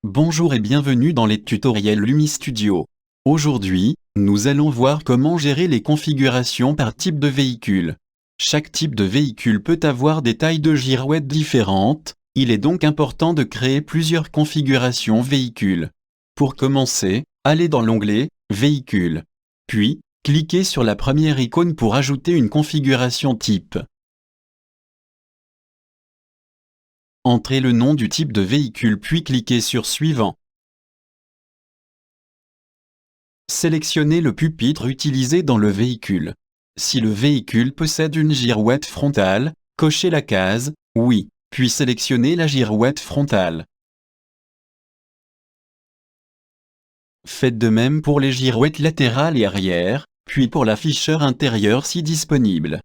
Bonjour et bienvenue dans les tutoriels Lumi Studio. Aujourd'hui, nous allons voir comment gérer les configurations par type de véhicule. Chaque type de véhicule peut avoir des tailles de girouette différentes, il est donc important de créer plusieurs configurations véhicules. Pour commencer, allez dans l'onglet « Véhicule ». Puis, cliquez sur la première icône pour ajouter une configuration type. Entrez le nom du type de véhicule puis cliquez sur Suivant. Sélectionnez le pupitre utilisé dans le véhicule. Si le véhicule possède une girouette frontale, cochez la case « Oui », puis sélectionnez la girouette frontale. Faites de même pour les girouettes latérales et arrière, puis pour l'afficheur intérieur si disponible.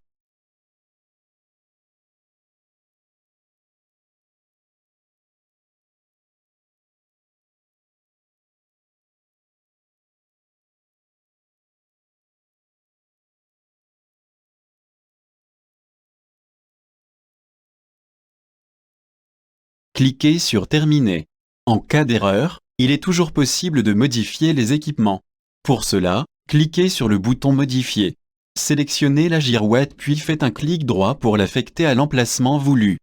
Cliquez sur Terminer. En cas d'erreur, il est toujours possible de modifier les équipements. Pour cela, cliquez sur le bouton Modifier. Sélectionnez la girouette puis faites un clic droit pour l'affecter à l'emplacement voulu.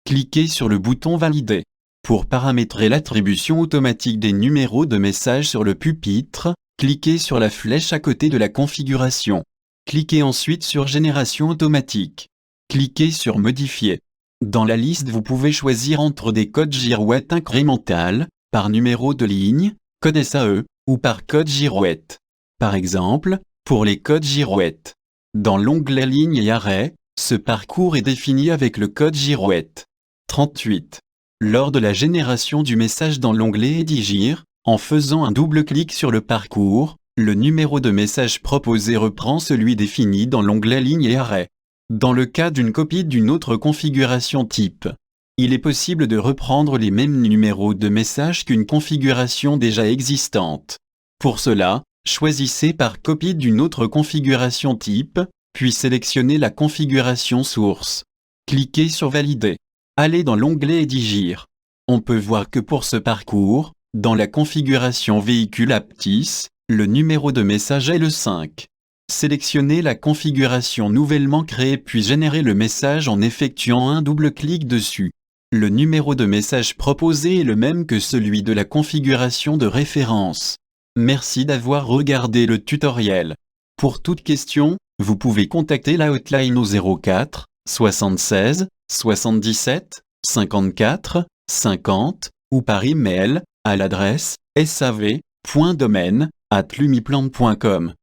Cliquez sur le bouton Valider. Pour paramétrer l'attribution automatique des numéros de message sur le pupitre, cliquez sur la flèche à côté de la configuration. Cliquez ensuite sur Génération automatique. Cliquez sur Modifier. Dans la liste, vous pouvez choisir entre des codes girouette incrémentales, par numéro de ligne, code SAE, ou par code girouette. Par exemple, pour les codes girouette. Dans l'onglet Ligne et arrêt, ce parcours est défini avec le code girouette. 38. Lors de la génération du message dans l'onglet Édigir, en faisant un double clic sur le parcours, le numéro de message proposé reprend celui défini dans l'onglet Ligne et arrêt. Dans le cas d'une copie d'une autre configuration type, il est possible de reprendre les mêmes numéros de message qu'une configuration déjà existante. Pour cela, choisissez par copie d'une autre configuration type, puis sélectionnez la configuration source. Cliquez sur Valider. Allez dans l'onglet Édigir. On peut voir que pour ce parcours, dans la configuration véhicule Aptis, le numéro de message est le 5. Sélectionnez la configuration nouvellement créée puis générez le message en effectuant un double clic dessus. Le numéro de message proposé est le même que celui de la configuration de référence. Merci d'avoir regardé le tutoriel. Pour toute question, vous pouvez contacter la hotline au 04 76 77 54 50 ou par email à l'adresse sav.domaine@lumiplan.com.